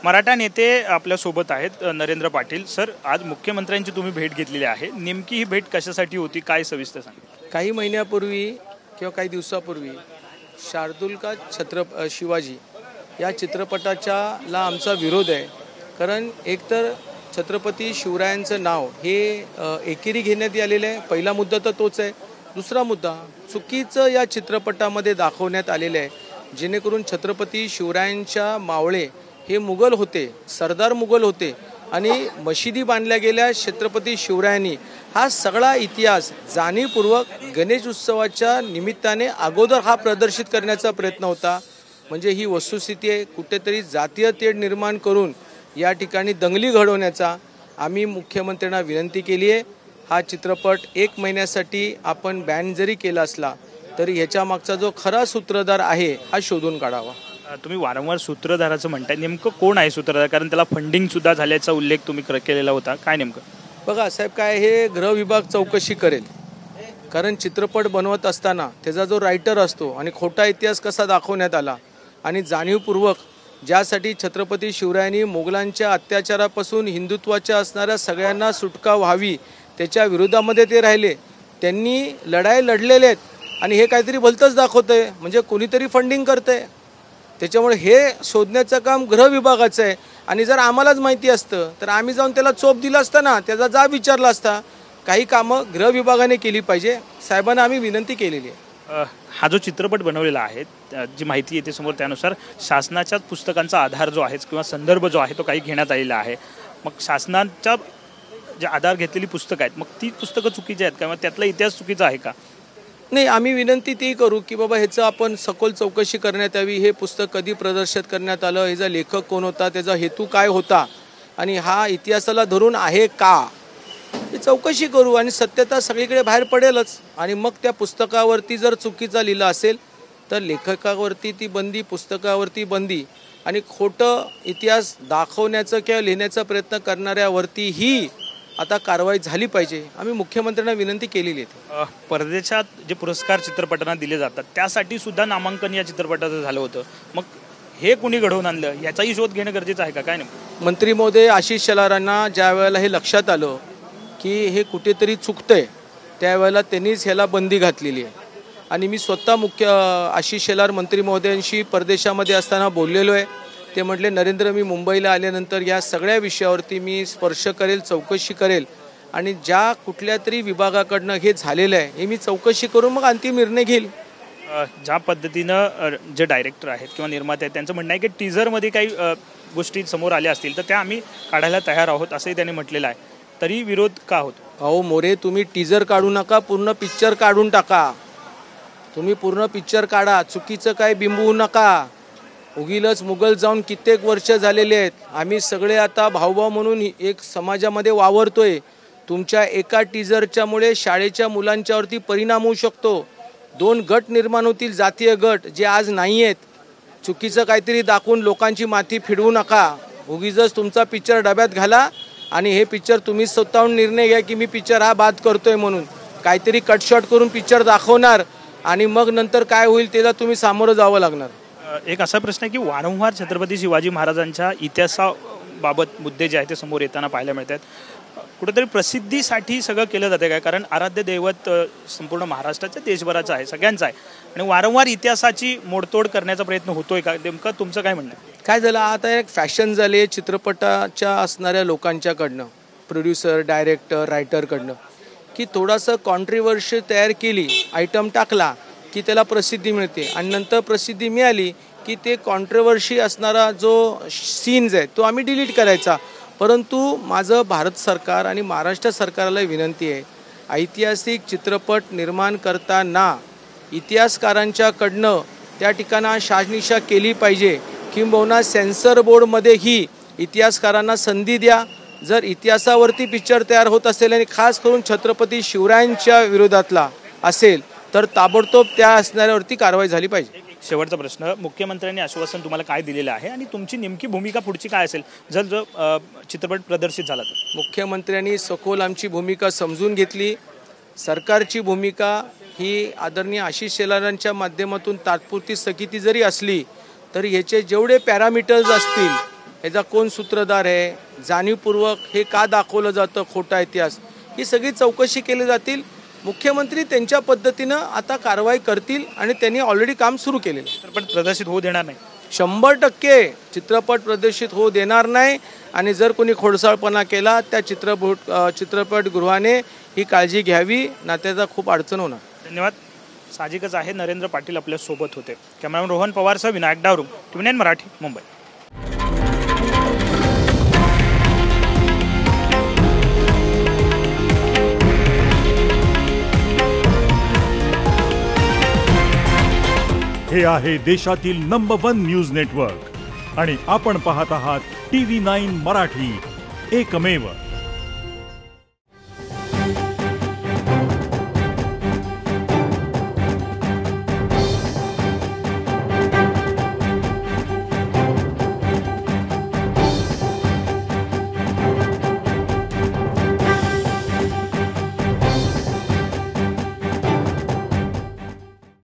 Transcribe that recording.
मराठा नेते आपल्या सोबत आहेत नरेंद्र पाटील सर। आज मुख्यमंत्र्यांची तुम्ही भेट घेतलेली आहे, नेमकी ही भेट कशासाठी होती, काय सविस्तर सांगा। काही महिन्यापूर्वी किंवा काही दिवसापूर्वी शार्दूल का शिवाजी या चित्रपटाला आमचा विरोध आहे। कारण एकतर छत्रपती शिवरायांचं नाव हे एकेरी घेण्यात आलेलं आहे, पहिला मुद्दा तर तोच आहे। दुसरा मुद्दा चुकीचं या चित्रपटामध्ये दाखवण्यात आलेलं आहे, जेणेकरून छत्रपती शिवरायांच्या मावळे हे मुघल होते, सरदार मुघल होते आणि मशिदी बांधल्या गेल्या छत्रपती शिवरायांनी। हा सगळा इतिहास जाणीवपूर्वक गणेश उत्सवाच्या निमित्ताने अगोदर हा प्रदर्शित करण्याचा प्रयत्न होता। म्हणजे ही वस्तुस्थिती आहे, कुठेतरी जातीय तेढ निर्माण करून या ठिकाणी दंगली घडवण्याचा आम्ही मुख्यमंत्र्यांना विनंती केली आहे। हा चित्रपट 1 महिन्यासाठी आपण बॅन जरी केला असला तरी ह्याच्या मागचा जो खरा सूत्रधार आहे हा शोधून काढावा। तुम्ही वारंवार सूत्रधाराचं म्हणताय, नेमकं कोण आहे सूत्रधार? कारण त्याला फंडिंग सुद्धा झाल्याचा उल्लेख तुम्ही केलेला होता, काय नेमकं? बघा साहेब, काय हे गृह विभाग चौकशी करेल। कारण चित्रपट बनवत असताना त्याचा जो रायटर असतो आणि खोटा इतिहास कसा दाखवण्यात आला आणि जाणीवपूर्वक ज्यासाठी छत्रपती शिवरायांनी मोगलांच्या अत्याचारापासून हिंदुत्वाच्या असणाऱ्या सगळ्यांना सुटका व्हावी त्याच्या विरोधामध्ये ते राहिले, त्यांनी लढाई लढलेले आहेत आणि हे काहीतरी भलतंच दाखवतंय, म्हणजे कोणीतरी फंडिंग करतंय। त्याच्यामुळे हे शोधण्याचं काम गृह विभागाचं आहे आणि जर आम्हालाच माहिती असतं तर आम्ही जाऊन त्याला चोप दिला असता ना, त्याचा जाब विचारला असता। काही कामं गृह विभागाने केली पाहिजे, साहेबांना आम्ही विनंती केलेली आहे। हा जो चित्रपट बनवलेला आहे, जी माहिती येते समोर त्यानुसार शासनाच्याच पुस्तकांचा आधार जो आहे किंवा संदर्भ जो आहे तो काही घेण्यात आलेला आहे। मग शासनाच्या जे आधार घेतलेली पुस्तकं आहेत, मग ती पुस्तकं चुकीची आहेत किंवा त्यातला इतिहास चुकीचा आहे का? नाही, आम्ही विनंती ती करू की बाबा ह्याचं आपण सखोल चौकशी करण्यात यावी। हे पुस्तक कधी प्रदर्शित करण्यात आलं, ह्याचा लेखक कोण होता, त्याचा हेतू काय होता आणि हा इतिहासाला धरून आहे का, ही चौकशी करू आणि सत्यता सगळीकडे बाहेर पडेलच। आणि मग त्या पुस्तकावरती जर चुकीचा लिहिला असेल तर लेखकावरती ती बंदी, पुस्तकावरती बंदी आणि खोटं इतिहास दाखवण्याचं किंवा लिहिण्याचा प्रयत्न करणाऱ्यावरतीही आता कारवाई झाली पाहिजे। आम्ही मुख्यमंत्र्यांना विनंती केलेली आहे। परदेशात जे पुरस्कार चित्रपटांना दिले जातात त्यासाठी सुद्धा नामांकन या चित्रपटाचं झालं होतं, मग हे कुणी घडवून आणलं याचाही शोध घेणं गरजेचं आहे का, काय नाही? मंत्री महोदय आशिष शेलारांना ज्या वेळेला हे लक्षात आलं की हे कुठेतरी चुकतंय त्यावेळेला त्यांनीच ह्याला बंदी घातलेली आहे। आणि मी स्वतः आशिष शेलार मंत्री महोदयांशी परदेशामध्ये असताना बोललेलो आहे। ते म्हटले, नरेंद्र, मी मुंबईला आल्यानंतर या सगळ्या विषयावरती मी स्पर्श करेल, चौकशी करेल आणि ज्या कुठल्या तरी विभागाकडनं हे झालेलं आहे हे मी चौकशी करून मग अंतिम निर्णय घेईल। ज्या पद्धतीनं जे डायरेक्टर आहेत किंवा निर्माते आहेत त्यांचं म्हणणं आहे की टीझरमध्ये काही गोष्टी समोर आल्या असतील तर त्या आम्ही काढायला तयार आहोत, असंही त्यांनी म्हटलेलं आहे, तरी विरोध का होतो? अहो मोरे, तुम्ही टीझर काढू नका, पूर्ण पिक्चर काढून टाका। तुम्ही पूर्ण पिक्चर काढा, चुकीचं काय बिंबवू नका। उगीलच मुघल जाऊन कित्येक वर्ष झालेले आहेत, आम्ही सगळे आता भाऊभाऊ म्हणून एक समाजामध्ये वावरतोय। तुमच्या एका टीझरच्यामुळे शाळेच्या मुलांच्यावरती परिणाम होऊ शकतो, 2 गट निर्माण होतील, जातीय गट जे आज नाही आहेत। चुकीचं काहीतरी दाखवून लोकांची माथी फिरवू नका। उगीच तुमचा पिक्चर डब्यात घाला आणि हे पिक्चर तुम्ही स्वतःहून निर्णय घ्या की मी पिक्चर हा बाद करतोय म्हणून, काहीतरी कटशॉट करून पिक्चर दाखवणार आणि मग नंतर काय होईल त्याला तुम्ही सामोरं जावं लागणार। एक असा प्रश्न आहे की वारंवार छत्रपती शिवाजी महाराजांच्या इतिहासाबाबत मुद्दे जे आहेत ते समोर येताना पाहायला मिळतात। कुठेतरी प्रसिद्धीसाठी सगळं केलं जातं काय? कारण आराध्य दैवत संपूर्ण महाराष्ट्राच्या, देशभराचं आहे, सगळ्यांचं आहे आणि वारंवार इतिहासाची मोडतोड करण्याचा प्रयत्न होतोय का? नेमकं तुमचं काय म्हणणं आहे? काय झालं, आता एक फॅशन झाली चित्रपटाच्या असणाऱ्या लोकांच्याकडनं, प्रोड्युसर, डायरेक्टर, रायटरकडनं, की थोडासा कॉन्ट्रोवर्सी तयार केली, आयटम टाकला की त्याला प्रसिद्धी मिळते आणि नंतर प्रसिद्धी मिळाली की ते कॉन्ट्रोवर्सी असणारा जो सीन्स आहे तो आम्ही डिलीट करायचा। परंतु माझं भारत सरकार आणि महाराष्ट्र सरकारला विनंती आहे, ऐतिहासिक चित्रपट निर्माण करताना इतिहासकारांच्याकडनं त्या ठिकाणा शहानिशा केली पाहिजे, किंबहुना सेन्सर बोर्डमध्येही इतिहासकारांना संधी द्या। जर इतिहासावरती पिक्चर तयार होत असेल आणि खास करून छत्रपती शिवरायांच्या विरोधातला असेल तर ताबडतोब त्या असणाऱ्यावरती कारवाई झाली पाहिजे। शेवटचा प्रश्न, मुख्यमंत्र्यांनी आश्वासन तुम्हाला काय दिलेलं आहे आणि तुमची नेमकी भूमिका पुढची काय असेल जर जो चित्रपट प्रदर्शित झाला तर? मुख्यमंत्र्यांनी सखोल आमची भूमिका समजून घेतली। सरकारची भूमिका ही आदरणीय आशिष शेलारांच्या माध्यमातून तात्पुरती स्थगिती जरी असली तरी ह्याचे जेवढे पॅरामीटर्स असतील याचा कोण सूत्रधार आहे, जाणीवपूर्वक हे का दाखवलं जातं खोटा इतिहास, ही सगळी चौकशी केली जातील. मुख्यमंत्री त्यांच्या पद्धतीनं आता कारवाई करतील आणि त्यांनी ऑलरेडी काम सुरू केलेलं आहे. चित्रपट प्रदर्शित होऊ देणार नाही. 100% चित्रपट प्रदर्शित होऊ देणार नाही. आणि जर कोणी खोडसाळपणा केला त्या चित्रपटगृहाने ही काळजी घ्यावी, नात्याचा खूप अडचण होणार. धन्यवाद. साहजिकच आहे, नरेंद्र पाटील आपल्या सोबत होते. कॅमेरामॅन रोहन पवारसह विनायक डावरू, TV9 मराठी, मुंबई. हे आहे देशातील नंबर 1 न्यूज नेटवर्क आणि आपण पाहत आहात TV9 मराठी, एकमेव.